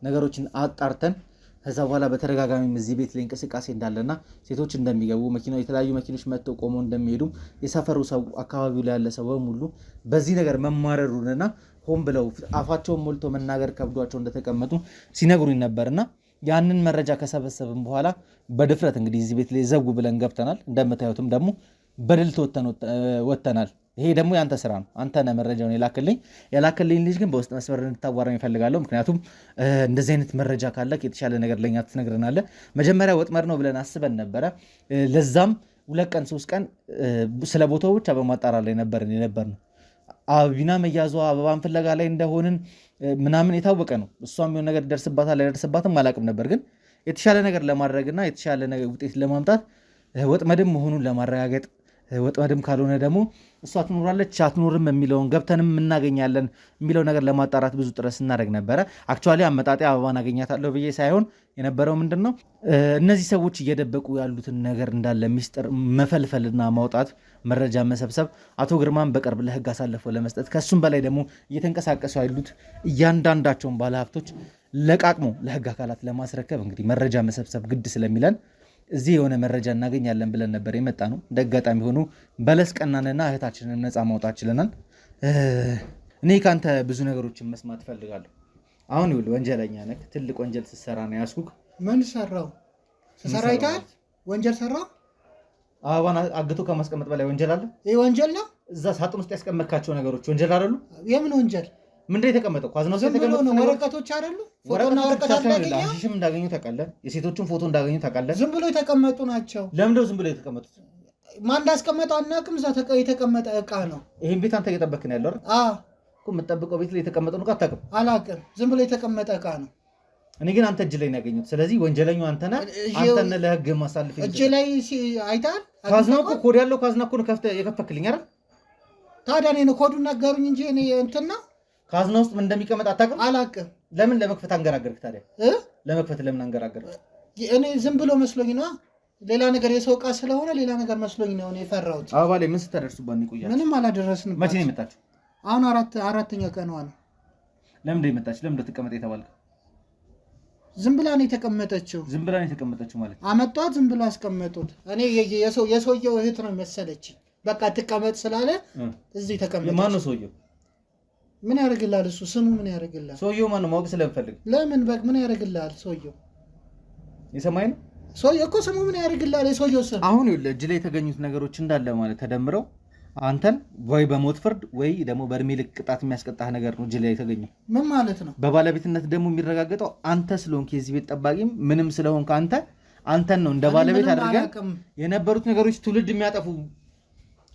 ነገሮችን አጣርተን ከዛ በኋላ በተደጋጋሚ እዚህ ቤት ላይ እንቅስቃሴ እንዳለና ሴቶች እንደሚገቡ የተለያዩ መኪኖች መጥተው ቆመው እንደሚሄዱ የሰፈሩ ሰው አካባቢው ላይ ያለ ሰው በሙሉ በዚህ ነገር መማረሩንና ሆን ብለው አፋቸውን ሞልቶ መናገር ከብዷቸው እንደተቀመጡ ሲነግሩኝ ነበርና ያንን መረጃ ከሰበሰብን በኋላ በድፍረት እንግዲህ እዚህ ቤት ላይ ዘጉ ብለን ገብተናል። እንደምታዩትም ደግሞ በድል ወጥተናል። ይሄ ደግሞ ያንተ ስራ ነው። አንተ ነህ መረጃውን የላክልኝ ልጅ ግን በውስጥ መስመር እንድታዋራኝ እፈልጋለሁ። ምክንያቱም እንደዚህ አይነት መረጃ ካለ የተሻለ ነገር ለኛ ትነግረናለህ። መጀመሪያ ወጥመድ ነው ብለን አስበን ነበረ። ለዛም 2 ቀን 3 ቀን ስለ ቦታው ብቻ በማጣራት ላይ የነበር ነው። አቢና መያዟ አበባን ፍለጋ ላይ እንደሆንን ምናምን የታወቀ ነው። እሷም የሆነ ነገር ደርስባታል አይደርስባትም አላውቅም ነበር። ግን የተሻለ ነገር ለማድረግና የተሻለ ውጤት ለማምጣት ወጥመድም መሆኑን ለማረጋገጥ ወጥመድም ካልሆነ ደግሞ እሷ ትኖራለች አትኖርም የሚለውን ገብተንም እናገኛለን የሚለው ነገር ለማጣራት ብዙ ጥረት ስናደርግ ነበረ። አክቹዋሊ አመጣጤ አበባን አገኛታለሁ ብዬ ሳይሆን የነበረው ምንድን ነው እነዚህ ሰዎች እየደበቁ ያሉትን ነገር እንዳለ ሚስጥር መፈልፈልና ማውጣት፣ መረጃ መሰብሰብ፣ አቶ ግርማን በቅርብ ለህግ አሳልፈው ለመስጠት ከሱም በላይ ደግሞ እየተንቀሳቀሱ ያሉት እያንዳንዳቸውን ባለሀብቶች ለቃቅሞ ለህግ አካላት ለማስረከብ እንግዲህ መረጃ መሰብሰብ ግድ ስለሚለን እዚህ የሆነ መረጃ እናገኛለን ብለን ነበር የመጣ ነው። እንደ አጋጣሚ ሆኖ በለስ ቀናንና እህታችንን ነፃ ማውጣት ችለናል። እኔ ከአንተ ብዙ ነገሮችን መስማት እፈልጋለሁ። አሁን ይኸውልህ ወንጀለኛ ነህ። ትልቅ ወንጀል ስትሰራ ነው ያስኩህ። ምን ሰራው? ስሰራ አይተሃል? ወንጀል ሰራው? አበባን አግቶ ከማስቀመጥ በላይ ወንጀል አለ? ይሄ ወንጀል ነው። እዛ ሳጥን ውስጥ ያስቀመጥካቸው ነገሮች ወንጀል አይደሉ? የምን ወንጀል? ምንድነው የተቀመጠው? ኳዝናው ውስጥ የተቀመጠው ወረቀቶች አይደሉ? ፎቶና ወረቀት አላገኘ። አሽሽም እንዳገኙ ታውቃለህ። የሴቶችን ፎቶ እንዳገኙ ታውቃለህ። ዝም ብሎ የተቀመጡ ናቸው። ለምንድነው ዝም ብሎ የተቀመጡት? ማን እንዳስቀመጠው አናውቅም። እዛ የተቀመጠ እቃ ነው። ይሄን ቤት አንተ እየጠበቅህ ነው ያለው አይደል? አዎ እኮ የምትጠብቀው ቤት ላይ የተቀመጠው ነው። አታውቅም? አላውቅም። ዝም ብሎ የተቀመጠ እቃ ነው። እኔ ግን አንተ እጅ ላይ ነው ያገኘሁት። ስለዚህ ወንጀለኛው አንተ ነህ። አንተ ነህ ለህግ ማሳለፍ እጅ ላይ አይተሃል? ካዝናው እኮ ኮድ ያለው ካዝና እኮ ነው የከፈክልኝ አይደል? ታዲያ እኔ ነው ኮዱን ነገሩኝ እንጂ እኔ እንትን ነው ካዝና ውስጥ ምን እንደሚቀመጥ አታውቅም? አላውቅም። ለምን ለመክፈት አንገራገርክ ታዲያ? ለመክፈት ለምን አንገራገርክ? እኔ ዝም ብሎ መስሎኝ ነው። ሌላ ነገር የሰው ዕቃ ስለሆነ ሌላ ነገር መስሎኝ ነው እኔ የፈራሁት። አበባ ላይ ምን ስታደርሱባት ነው የቆያችሁ? ምንም አላደረስንም። መቼ ነው የመጣችሁ? አሁን አራተኛ ቀኗ ነው። ለምን የመጣችሁ? ለምን ተቀመጠ የተባልከው? ዝም ብላ ነው የተቀመጠችው። ዝም ብላ ነው የተቀመጠችው ማለት አመጧት፣ ዝም ብላ አስቀመጡት። እኔ የሰውየው እህት ነው መሰለችኝ። በቃ ትቀመጥ ስላለ እዚህ ተቀመጠች። ማን ነው ሰውየው? ምን ያደርግልሃል? እሱ ስሙ ምን ያደርግልሃል? ሰውየው ማን ነው? ማወቅ ስለምፈልግ። ለምን ምን ያደርግልሃል? ሰውየው የሰማይ ነው። ሰውዬው እኮ ስሙ ምን ያደርግልሃል? የሰውዬው ስም አሁን እጅ ላይ የተገኙት ነገሮች እንዳለ ማለት ተደምረው አንተን ወይ በሞት ፍርድ ወይ ደግሞ በእድሜ ልክ ቅጣት የሚያስቀጣህ ነገር ነው እጅ ላይ የተገኘው። ምን ማለት ነው? በባለቤትነት ደግሞ የሚረጋገጠው አንተ ስለሆንክ የዚህ ቤት ጠባቂም ምንም ስለሆንክ አንተን ነው እንደ ባለቤት አድርገን የነበሩት ነገሮች ትውልድ የሚያጠፉ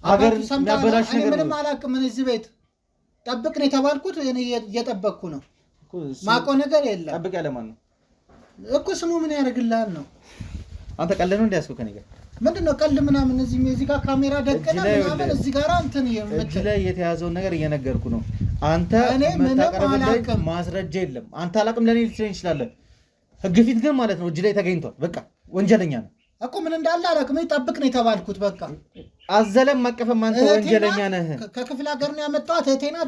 ሀገር የሚያበላሽ ነገር ነው። ምንም አላውቅም። እዚህ ቤት ጠብቅ ነው የተባልኩት። እኔ እየጠበቅኩ ነው። ማውቀው ነገር የለም። ጠብቅ ያለ ማን ነው እኮ ስሙ ምን ያደርግልሃል ነው? አንተ ቀልድ ነው እንዲያስኩ ከኔ ጋር ምንድን ነው ቀልድ ምናምን? እዚህ ጋር ካሜራ ደቀና ምናምን እዚህ ጋር እንትን እጅ ላይ የተያዘውን ነገር እየነገርኩ ነው። አንተ መታቀርብልኝ ማስረጃ የለም። አንተ አላቅም ለኔ ልትለኝ ይችላል። ህግ ፊት ግን ማለት ነው እጅ ላይ ተገኝቷል። በቃ ወንጀለኛ ነው እኮ ምን እንዳለ አላቅም። ጠብቅ ነው የተባልኩት። በቃ አዘለም ማቀፈም አንተ ወንጀለኛ ነህ። ከክፍለ ሀገር ነው ያመጣሁት። እህቴና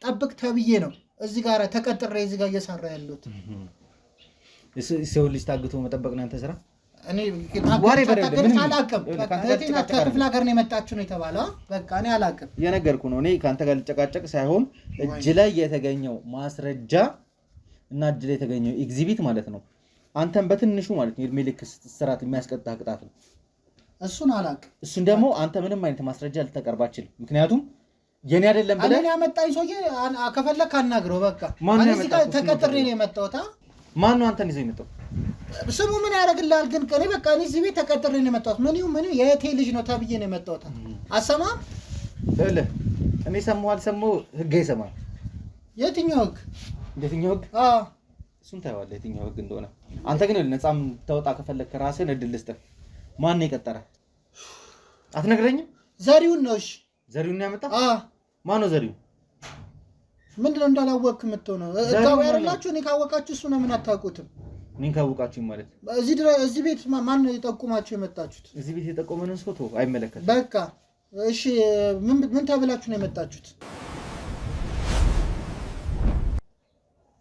ጠብቅ ተብዬ ነው እዚህ ጋር ተቀጥሬ እዚህ ጋር እየሰራ ያለሁት። ሰው ልጅ ታግቶ መጠበቅ ነው አንተ ስራ። እኔ አላቅም። ከክፍለ ሀገር ነው የመጣችሁ ነው የተባለው። በቃ እኔ አላቅም። የነገርኩህ ነው። እኔ ከአንተ ጋር ልጨቃጨቅ ሳይሆን እጅ ላይ የተገኘው ማስረጃ እና እጅ ላይ የተገኘው ኤግዚቢት ማለት ነው አንተን በትንሹ ማለት ነው የእድሜ ልክ እስራት የሚያስቀጣ ቅጣት ነው። እሱን አላቅም። እሱን ደግሞ አንተ ምንም አይነት ማስረጃ ልታቀርብ አትችልም። ምክንያቱም የኔ አይደለም ብለህ እኔ ያመጣኝ ሰውዬ ከፈለክ አናግረው። በቃ እኔ እዚህ ጋር ተቀጥሬ ነው የመጣሁት። ማን ነው አንተን ይዞ የመጣው? ስሙ ምን ያደርግልሃል? ግን እኔ በቃ እኔ እዚህ ቤት ተቀጥሬ ነው የመጣሁት። ምን የእህቴ ልጅ ነው ተብዬ ነው የመጣሁት። አሰማም እኔ ሰማሁ አልሰማሁ ህግ አይሰማም። የትኛው ህግ? እሱን ታየዋለህ የትኛው ህግ እንደሆነ። አንተ ግን ነፃም ተወጣ ከፈለክ ራስህን እድል ልስጥህ። ማን ነው የቀጠረ? አትነግረኝም? ዘሪሁን ነው። እሺ ዘሪሁን ነው ያመጣው? ማን ነው ዘሪሁን? ምንድነው እንዳላወቅክ የምትሆነው? እዛው ያረላችሁ። እኔ ካወቃችሁ እሱ ነው ምን አታውቁትም? እኔን ካወቃችሁ ማለት እዚህ ቤት ማን ነው የጠቁማችሁ የመጣችሁት? እዚህ ቤት የጠቆመንን ሰው ተው፣ አይመለከትም። በቃ እሺ፣ ምን ተብላችሁ ነው የመጣችሁት?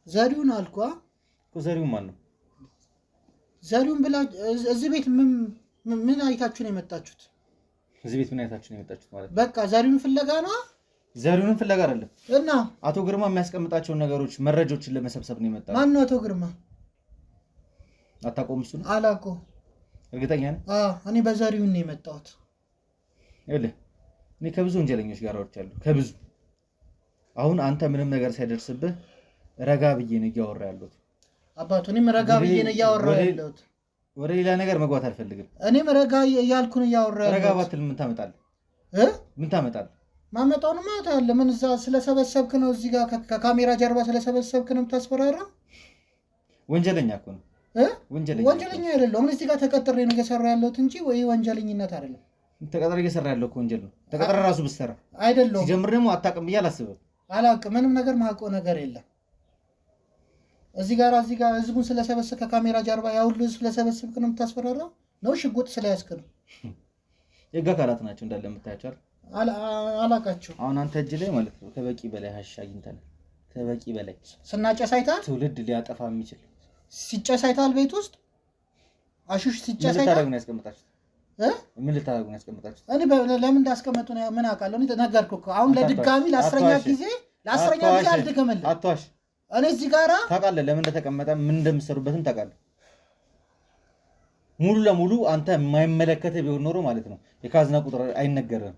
ዘሪሁን አልኳ እኮ። ዘሪሁን ማን ነው? ዘሪሁን ብላ እዚህ ቤት ምን አይታችሁ ነው የመጣችሁት? እዚህ ቤት ምን አይታችሁ ነው የመጣችሁት ማለት? በቃ ዘሪሁን ፍለጋ ነው። ዘሪሁን ፍለጋ አይደለም። እና አቶ ግርማ የሚያስቀምጣቸውን ነገሮች መረጃዎችን ለመሰብሰብ ነው የመጣው። ማን ነው አቶ ግርማ? አታውቀውም? እሱን አላውቀውም። እርግጠኛ ነህ? እኔ በዘሪሁን ነው የመጣሁት። ይኸውልህ እኔ ከብዙ ወንጀለኞች ጋር አውርቻለሁ፣ ከብዙ። አሁን አንተ ምንም ነገር ሳይደርስብህ ረጋ ብዬ ነው እያወራ ያለሁት። አባቱ እኔም ረጋ ብዬ ነው እያወራ ያለሁት። ወደ ሌላ ነገር መግባት አልፈልግም። እኔም ረጋ እያልኩ ነው እያወራ ያለሁት። ረጋ ባትል ምን ታመጣለህ? ምን ታመጣለህ? ማመጣውን ማለት አለ። ምን እዛ ስለሰበሰብክ ነው እዚህ ጋር ከካሜራ ጀርባ ስለሰበሰብክ ነው የምታስፈራራው? ወንጀለኛ እኮ ነው። ወንጀለኛ አይደለሁም። እዚህ ጋር ተቀጥሬ ነው እየሰራ ያለሁት እንጂ ወይ ወንጀለኝነት አይደለም። ተቀጥሬ እየሰራ ያለው እኮ ወንጀል ነው። ተቀጥሬ ራሱ ብትሰራ አይደለሁም። ሲጀምር ደግሞ አታውቅም ብዬ አላስብም። አላውቅም። ምንም ነገር ማውቀው ነገር የለም። እዚህ ጋር ህዝቡን ስለሰበሰብክ ከካሜራ ጀርባ ያ ሁሉ ስለሰበሰብክ ነው የምታስፈራራው? ነው ሽጉጥ ስለያዝክ ነው? የህግ አካላት ናቸው እንዳለ የምታያቸው። አላውቃቸው። አሁን አንተ እጅ ላይ ማለት ነው ከበቂ በላይ ሀሽ አግኝተናል። ከበቂ በላይ ስናጨስ አይተሃል? ትውልድ ሊያጠፋ የሚችል ሲጨስ አይተሃል? ቤት ውስጥ አሹሽ ሲጨስ አይተሃል? ምን ልታደርጉ ነው ያስቀምጣችሁት? እኔ ለምን እንዳስቀመጡ ምን አውቃለሁ? እኔ ነገርኩህ እኮ አሁን ለድጋሚ ለአስረኛ ጊዜ አልደገመልህም። አትዋሽ። እኔ እዚህ ጋራ ታውቃለህ ለምን እንደተቀመጠ ምን እንደምትሰሩበትም ታውቃለህ። ሙሉ ለሙሉ አንተ የማይመለከትህ ቢሆን ኖሮ ማለት ነው የካዝና ቁጥር አይነገርም።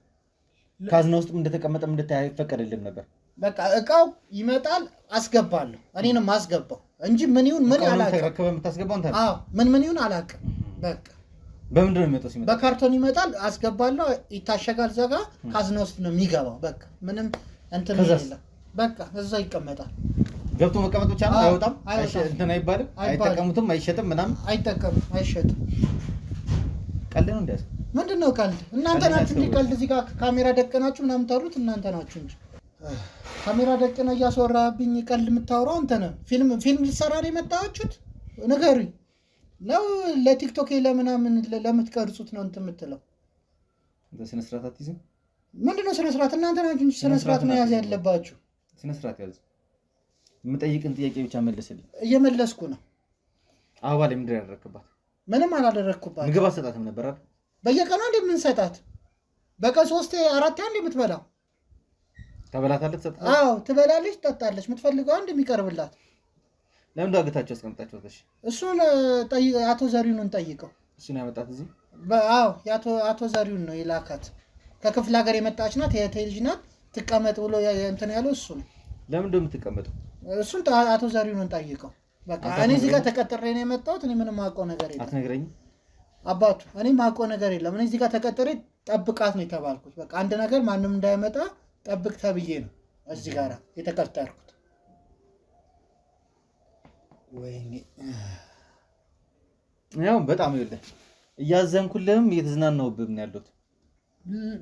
ካዝና ውስጥም እንደተቀመጠም እንድታይ አይፈቀድልም ነበር። በቃ እቃው ይመጣል አስገባለሁ። እኔንም አስገባው እንጂ ምን ይሁን ምን አላውቅም። ተረከበ የምታስገባው አንተ። አዎ ምን ይሁን አላውቅም። በቃ በምንድን ነው የሚመጣው? ሲመጣ በካርቶን ይመጣል፣ አስገባለሁ፣ ይታሸጋል፣ ዘጋ ካዝና ውስጥ ነው የሚገባው። በቃ ምንም እንትን የለም። በቃ እዛ ይቀመጣል። ገብቶ መቀመጥ ብቻ ነው። አይወጣም፣ እንትን አይባልም፣ አይጠቀሙትም፣ አይሸጥም፣ ምናምን አይጠቀምም፣ አይሸጥም። ቀልድ ነው እንዴ? ምንድነው ቀልድ? እናንተ ናችሁ እንጂ ቀልድ እዚህ ጋር ካሜራ ደቀናችሁ ምናምን ታሩት እናንተ ናችሁ እንጂ ካሜራ ደቀና እያስወራብኝ ቀልድ የምታወራው አንተ ነህ። ፊልም ልትሰራ ነው የመጣችሁት? ንገሩኝ። ነው ለቲክቶክ ለምናምን ለምትቀርጹት ነው እንትን የምትለው? በስነ ስርዓት አትይዝም? ምንድነው ስነ ስርዓት? እናንተ ናችሁ እንጂ ስነ ስርዓት መያዝ ያለባችሁ። ስነ ስርዓት ያዝ። የምጠይቅን ጥያቄ ብቻ መልስልኝ። እየመለስኩ ነው። አበባ ላይ ምንድን ያደረክባት? ምንም አላደረግኩባት። ምግብ አትሰጣትም ነበር አይደል? በየቀኑ እንደምንሰጣት በቀን 3 4 አንድ የምትበላው ተበላታለች። ሰጣት? አዎ ትበላለች፣ ትጠጣለች። የምትፈልገው እንደሚቀርብላት። ለምን ዳግታቸው አስቀምጣቸው? እሺ እሱን አቶ ዘሪሁንን ጠይቀው። እሱን ያመጣት እዚህ አዎ አቶ ዘሪሁን ነው የላካት። ከክፍለ ሀገር የመጣች ናት፣ የእህቴ ልጅ ናት። ትቀመጥ ብሎ እንትን ያለው እሱ ነው። ለምን እንደምትቀመጠው እሱን አቶ ዘሪሁንን ጠይቀው። በቃ እኔ እዚህ ጋር ተቀጥሬ ነው የመጣሁት። እኔ ምንም አውቀው ነገር የለም። አትነግረኝም? አባቱ እኔ ማውቀው ነገር የለም። እኔ እዚህ ጋር ተቀጥሬ ጠብቃት ነው የተባልኩት። በቃ አንድ ነገር ማንም እንዳይመጣ ጠብቅ ተብዬ ነው እዚህ ጋር የተቀጠርኩት። ወይኔ ያው በጣም ይኸውልህ እያዘንኩልህም እየተዝናናሁብህም ነው ያለሁት።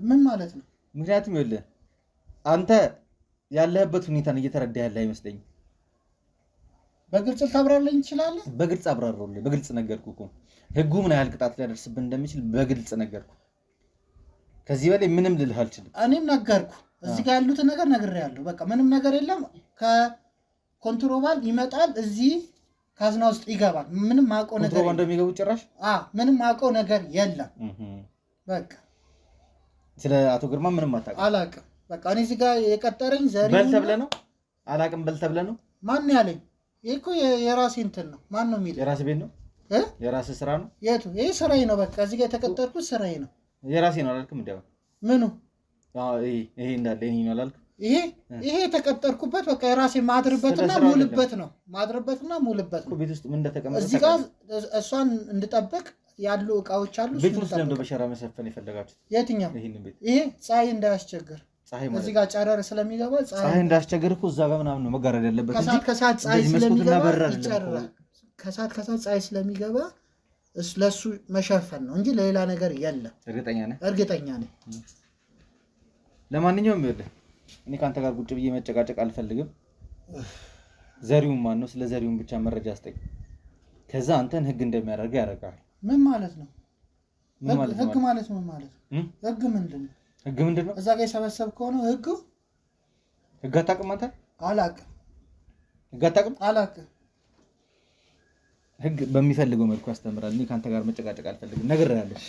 ምን ማለት ነው? ምክንያቱም ይኸውልህ አንተ ያለህበት ሁኔታን እየተረዳ ያለ አይመስለኝም። በግልጽ ታብራራልኝ ትችላለህ? በግልጽ አብራራሁልህ። በግልጽ ነገርኩህ እኮ ህጉ ምን ያህል ቅጣት ሊያደርስብህ እንደሚችል በግልጽ ነገርኩህ። ከዚህ በላይ ምንም ልልህ አልችልም። እኔም ነገርኩህ። እዚህ ጋር ያሉትን ነገር ነግሬሃለሁ። በቃ ምንም ነገር የለም። ከኮንትሮባንድ ይመጣል፣ እዚህ ካዝና ውስጥ ይገባል። ምንም ማውቀው ነገር ኮንትሮባንድ እንደሚገቡ ጭራሽ ምንም ማውቀው ነገር የለም። በቃ ስለ አቶ ግርማ ምንም አላውቅም። በቃ እኔ እዚህ ጋር የቀጠረኝ ዘሪሁን በል ተብለህ ነው። አላውቅም በል ተብለህ ነው። ማን ያለኝ? ይሄ እኮ የራሴ እንትን ነው። ማን ነው የሚለው? የራስህ ቤት ነው፣ የራስህ ስራ ነው። የቱ? ይሄ ስራዬ ነው። በቃ እዚህ ጋር የተቀጠርኩት ስራዬ ነው። የራሴ ነው አላልክም? እንዴ ምኑ? ይሄ እንዳለ ይሄ ነው አላልክም? ይሄ የተቀጠርኩበት በቃ የራሴ ማድርበትና ሙልበት ነው። ማድርበትና ሙልበት ነው። ቤት ውስጥ ምን እንደተቀመጠ እዚህ ጋር እሷን እንድጠብቅ ያሉ እቃዎች አሉ። ቤት ውስጥ ለምን በሸራ መሸፈን የፈለጋችሁት? የትኛው? ይሄ ፀሐይ እንዳያስቸግር። እዚህ ጋር ጨረር ስለሚገባ ፀሐይ እንዳያስቸግር እኮ እዛ ጋር ምናምን ነው መጋረድ ያለበት እንጂ ከሰዓት ፀሐይ ስለሚገባ ይጨረራል። ከሰዓት ፀሐይ ስለሚገባ ለሱ መሸፈን ነው እንጂ ለሌላ ነገር የለም። እርግጠኛ ነህ? እርግጠኛ ነኝ። ለማንኛውም ይኸውልህ እኔ ከአንተ ጋር ቁጭ ብዬ መጨቃጨቅ አልፈልግም። ዘሪሁን ማን ነው? ስለ ዘሪሁን ብቻ መረጃ አስጠኝ። ከዛ አንተን ህግ እንደሚያደርገው ያደርጋል። ምን ማለት ነው? ህግ ማለት ምን ማለት ነው? ህግ ምንድን ነው? ህግ ምንድን ነው? እዛ ጋር የሰበሰብከው ነው ህግ? ህግ አታውቅም አንተ? አላውቅም። ህግ አታውቅም? አላውቅም። ህግ በሚፈልገው መልኩ ያስተምራል። እኔ ከአንተ ጋር መጨቃጨቅ አልፈልግም። ነግሬሃለሁ።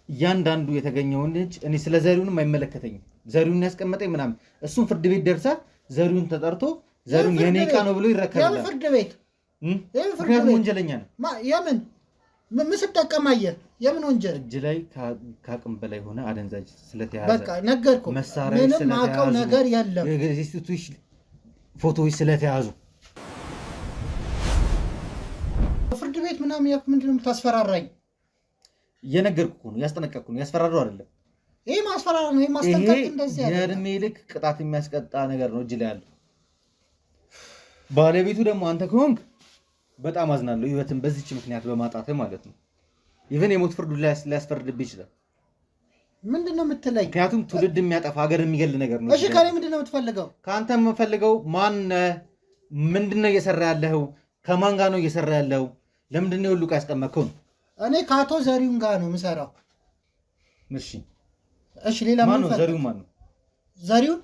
እያንዳንዱ የተገኘውን ልጅ እኔ ስለ ዘሪሁንም አይመለከተኝም። ዘሪሁን ያስቀመጠኝ ምናምን እሱም ፍርድ ቤት ደርሳ ዘሪሁን ተጠርቶ ዘሪሁን የኔ ዕቃ ነው ብሎ ይረከባል። ፍርድ ቤት ምክንያቱም ወንጀለኛ ነው። የምን ምን ስትጠቀማየ? የምን ወንጀል? እጅ ላይ ከአቅም በላይ ሆነ አደንዛዥ ስለተያዘ በቃ ነገርኩህ። ምንም አውቀው ነገር የለም። ፎቶዎች ስለተያዙ ፍርድ ቤት ምናምን ምንድን ነው የምታስፈራራኝ? እየነገርኩህ ነው፣ ያስጠነቀቅኩህ ነው፣ ያስፈራራው አይደለም። ይሄ ማስፈራራ ነው። ይሄ ማስጠንቀቅ እንደዚህ ያለ የእድሜ ልክ ቅጣት የሚያስቀጣ ነገር ነው እጅ ላይ ያለው። ባለቤቱ ደግሞ አንተ ከሆንክ በጣም አዝናለሁ፣ ህይወትን በዚች ምክንያት በማጣት ማለት ነው። ኢቨን የሞት ፍርዱ ሊያስፈርድብህ ይችላል። ምንድን ነው የምትለኝ? ምክንያቱም ትውልድ የሚያጠፋ ሀገር የሚገል ነገር ነው። እሺ ከኔ ምንድን ነው የምትፈልገው? ከአንተ የምፈልገው ምንድን ነው እየሰራ ያለኸው? ከማን ጋር ነው እየሰራ ያለው? ለምንድን ነው ሁሉ ዕቃ ያስቀመጥከው ነው? እኔ ከአቶ ዘሪሁን ጋር ነው የምሰራው። እሺ ሌላ ማን ነው ዘሪሁን? ማን ነው ዘሪሁን?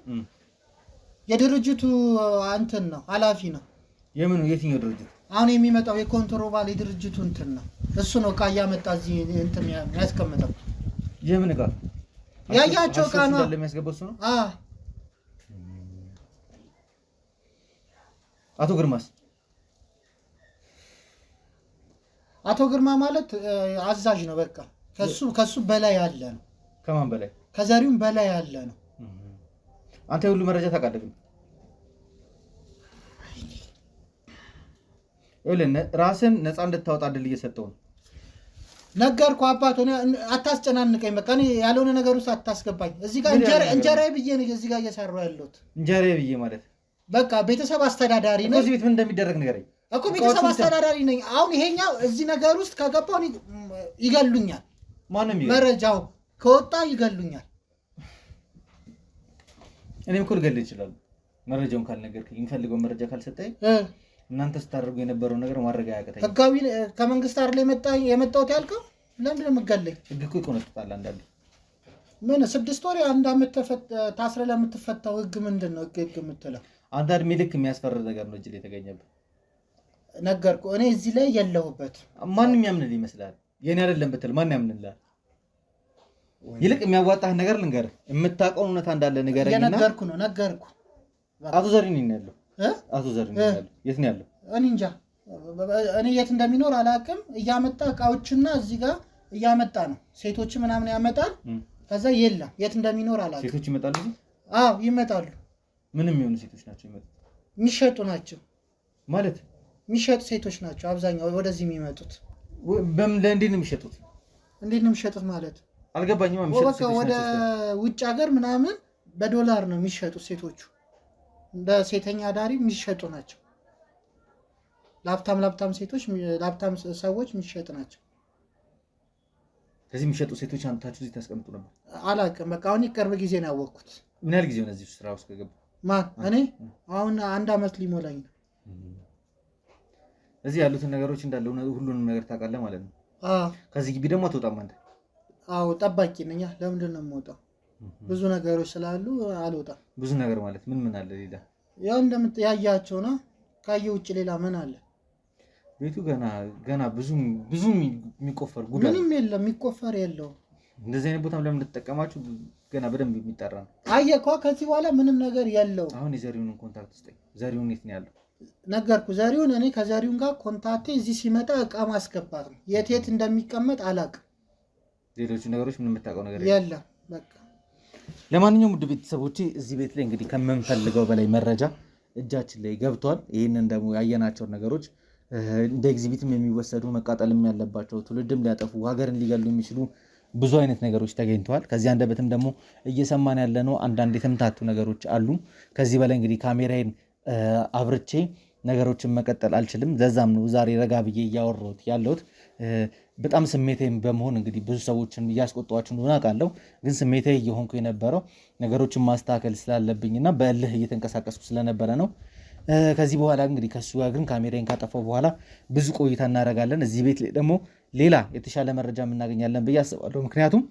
የድርጅቱ እንትን ነው፣ ኃላፊ ነው። የምኑ? የትኛው ድርጅት? አሁን የሚመጣው የኮንትሮባንድ የድርጅቱ እንትን ነው። እሱ ነው ዕቃ እያመጣ እዚህ እንትን የሚያስቀምጠው። የምን ዕቃ? ያያቸው ዕቃ ነው የሚያስገባው እሱ ነው። አቶ ግርማስ? አቶ ግርማ ማለት አዛዥ ነው። በቃ ከሱ በላይ ያለ ነው። ከማን በላይ? ከዘሪሁን በላይ ያለ ነው። አንተ ሁሉ መረጃ ታውቃለህ። ራስን ነፃ እንድታወጣ እድል እየሰጠው ነው። ነገርኩህ አባቶ፣ አታስጨናንቀኝ። በቃ እኔ ያልሆነ ነገር ውስጥ አታስገባኝ። እዚህ ጋር እንጀራዬ ብዬ ነው እዚህ ጋር እየሰራሁ ያለሁት። እንጀራዬ ብዬ ማለት በቃ ቤተሰብ አስተዳዳሪ ነኝ። እዚህ ቤት ምን እንደሚደረግ ንገረኝ እኮ። ቤተሰብ አስተዳዳሪ ነኝ። አሁን ይሄኛው እዚህ ነገር ውስጥ ከገባሁ ይገሉኛል። ማንም መረጃው ከወጣ ይገሉኛል። እኔም እኮ ልገልህ እችላለሁ መረጃውን ካልነገርከኝ። የምፈልገው መረጃ ካልሰጠኝ እናንተ ስታደርጉ የነበረው ነገር ማድረግ አያቅተኝም። ህጋዊ ከመንግስት አይደል የመጣሁት ያልከው? ለምንድን ነው የምትገለኝ? ህግ እኮ ይቆነጥጣል አንዳንዴ። ምን 6 ወር 1 ዓመት ታስረህ ለምትፈታው ህግ ምንድን ነው ህግ የምትለው? አንተ እድሜ ልክ የሚያስፈርድ ነገር ነው እጅ ላይ የተገኘብህ። ነገርኩህ። እኔ እዚህ ላይ የለሁበት። ማንም ያምንልህ ይመስላል? የኔ አይደለም ብትል ማን ያምንልሃል? ይልቅ የሚያዋጣህ ነገር ልንገርህ። የምታውቀው እውነታ እንዳለ ንገረኝና። ነገርኩህ ነው ነገርኩህ። አቶ ዘሪሁን ነው ያለው። አቶ ዘሪሁን ነው ያለው። የት ነው ያለው? እኔ እንጃ። እኔ የት እንደሚኖር አላውቅም። እያመጣ እቃዎችና እዚህ ጋር እያመጣ ነው። ሴቶች ምናምን ያመጣል። ከዛ የለም የት እንደሚኖር አላውቅም። ሴቶች ይመጣሉ? አዎ ይመጣሉ። ምንም የሚሆኑ ሴቶች ናቸው ይመጣሉ? የሚሸጡ ናቸው ማለት የሚሸጡ ሴቶች ናቸው አብዛኛው ወደዚህ የሚመጡት። ለእንዴት ነው የሚሸጡት? እንዴት ነው የሚሸጡት ማለት አልገባኝም። በቃ ወደ ውጭ ሀገር ምናምን በዶላር ነው የሚሸጡት ሴቶቹ። እንደ ሴተኛ አዳሪ የሚሸጡ ናቸው። ለሀብታም ሴቶች ለሀብታም ሰዎች የሚሸጥ ናቸው። ከዚህ የሚሸጡ ሴቶች አንታችሁ እዚህ ታስቀምጡ ነበር? አላውቅም። በቃ አሁን ቅርብ ጊዜ ነው ያወቅኩት። ምን ያህል ጊዜ ሆነ እዚህ ስራ ውስጥ ከገባ? ማን? እኔ አሁን 1 ዓመት ሊሞላኝ ነው። እዚህ ያሉትን ነገሮች እንዳለ ሁሉንም ነገር ታውቃለህ ማለት ነው? ከዚህ ግቢ ደግሞ አትወጣም አንተ? አዎ ጠባቂ ነኝ። ለምንድን ነው የምወጣው? ብዙ ነገሮች ስላሉ አልወጣም። ብዙ ነገር ማለት ምን አለ ሌላ? ያው እንደምታያያቸው ነው። ካየ ውጭ ሌላ ምን አለ? ቤቱ ገና ብዙ የሚቆፈር ጉዳይ ምንም የለም። የሚቆፈር የለውም። እንደዚህ አይነት ቦታም ለምን ተጠቀማችሁ? ገና በደንብ የሚጠራ ነው። አየህ እኮ ከዚህ በኋላ ምንም ነገር የለውም። አሁን የዘሪሁንን ኮንታክት ስጠኝ። ዘሪሁን የት ነው ያለው? ነገርኩ። ዘሪሁን እኔ ከዘሪሁን ጋር ኮንታክቴ እዚህ ሲመጣ እቃ ማስገባት ነው። የት እንደሚቀመጥ አላውቅም። ሌሎቹ ነገሮች ምን የምታውቀው ነገር የለም። በቃ ለማንኛውም ውድ ቤተሰቦቼ እዚህ ቤት ላይ እንግዲህ ከምንፈልገው በላይ መረጃ እጃችን ላይ ገብቷል። ይህንን ደግሞ ያየናቸውን ነገሮች እንደ ኤግዚቢትም የሚወሰዱ መቃጠልም ያለባቸው ትውልድም ሊያጠፉ ሀገርን ሊገሉ የሚችሉ ብዙ አይነት ነገሮች ተገኝተዋል። ከዚህ አንደበትም ደግሞ እየሰማን ያለነው አንዳንድ የተምታቱ ነገሮች አሉ። ከዚህ በላይ እንግዲህ ካሜራዬን አብርቼ ነገሮችን መቀጠል አልችልም። ለዛም ነው ዛሬ ረጋ ብዬ እያወራሁት ያለሁት። በጣም ስሜታዊ በመሆን እንግዲህ ብዙ ሰዎችን እያስቆጣኋቸው እንደሆነ አውቃለሁ። ግን ስሜታዊ እየሆንኩ የነበረው ነገሮችን ማስተካከል ስላለብኝና በእልህ እየተንቀሳቀስኩ ስለነበረ ነው። ከዚህ በኋላ እንግዲህ ከሱ ጋር ግን ካሜራን ካጠፋው በኋላ ብዙ ቆይታ እናደርጋለን። እዚህ ቤት ላይ ደግሞ ሌላ የተሻለ መረጃ እናገኛለን ብዬ አስባለሁ። ምክንያቱም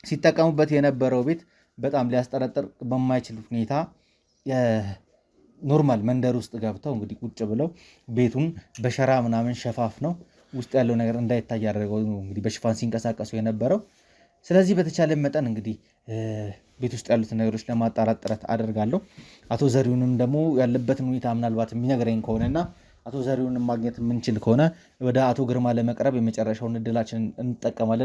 ሲጠቀሙበት የነበረው ቤት በጣም ሊያስጠረጥር በማይችል ሁኔታ ኖርማል መንደር ውስጥ ገብተው እንግዲህ ቁጭ ብለው ቤቱን በሸራ ምናምን ሸፋፍ ነው ውስጥ ያለው ነገር እንዳይታይ ያደረገው እንግዲህ በሽፋን ሲንቀሳቀሱ የነበረው። ስለዚህ በተቻለ መጠን እንግዲህ ቤት ውስጥ ያሉትን ነገሮች ለማጣራት ጥረት አደርጋለሁ። አቶ ዘሪሁንም ደግሞ ያለበትን ሁኔታ ምናልባት የሚነግረኝ ከሆነና አቶ ዘሪሁንን ማግኘት የምንችል ከሆነ ወደ አቶ ግርማ ለመቅረብ የመጨረሻውን እድላችን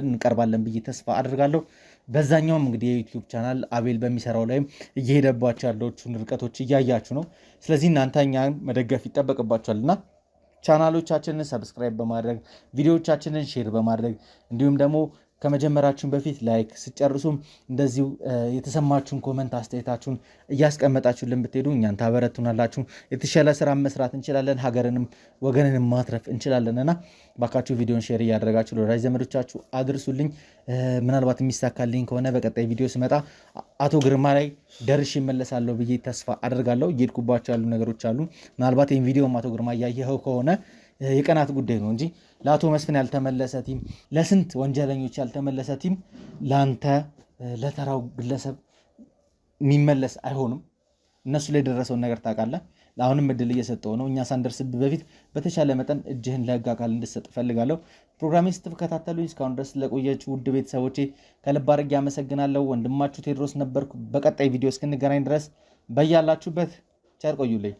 እንቀርባለን ብዬ ተስፋ አደርጋለሁ። በዛኛውም እንግዲህ የዩቲዩብ ቻናል አቤል በሚሰራው ላይም እየሄደባቸው ያለውን ርቀቶች እያያችሁ ነው። ስለዚህ እናንተ እኛን መደገፍ ይጠበቅባችኋልና ቻናሎቻችንን ሰብስክራይብ በማድረግ ቪዲዮዎቻችንን ሼር በማድረግ እንዲሁም ደግሞ ከመጀመራችሁን በፊት ላይክ ስጨርሱም እንደዚሁ የተሰማችሁን ኮመንት አስተያየታችሁን እያስቀመጣችሁልን ብትሄዱ እኛን ታበረቱናላችሁ። የተሻለ ስራ መስራት እንችላለን፣ ሀገርንም ወገንንም ማትረፍ እንችላለንና ባካችሁ ቪዲዮን ሼር እያደረጋችሁ ለወዳጅ ዘመዶቻችሁ አድርሱልኝ። ምናልባት የሚሳካልኝ ከሆነ በቀጣይ ቪዲዮ ስመጣ አቶ ግርማ ላይ ደርሼ እመለሳለሁ ብዬ ተስፋ አደርጋለሁ። እየሄድኩባቸው ያሉ ነገሮች አሉ። ምናልባት ይህን ቪዲዮም አቶ ግርማ እያየኸው ከሆነ የቀናት ጉዳይ ነው እንጂ ለአቶ መስፍን ያልተመለሰ ቲም፣ ለስንት ወንጀለኞች ያልተመለሰ ቲም ለአንተ ለተራው ግለሰብ የሚመለስ አይሆንም። እነሱ ላይ የደረሰውን ነገር ታውቃለህ። አሁንም እድል እየሰጠው ነው። እኛ ሳንደርስብህ በፊት በተሻለ መጠን እጅህን ለህግ አካል እንድሰጥ እፈልጋለሁ። ፕሮግራሜን ስትከታተሉኝ እስካሁን ድረስ ስለቆያችሁ ውድ ቤተሰቦቼ ከልብ አድርጌ አመሰግናለሁ። ወንድማችሁ ቴዎድሮስ ነበርኩ። በቀጣይ ቪዲዮ እስክንገናኝ ድረስ በያላችሁበት ቸር ቆዩልኝ።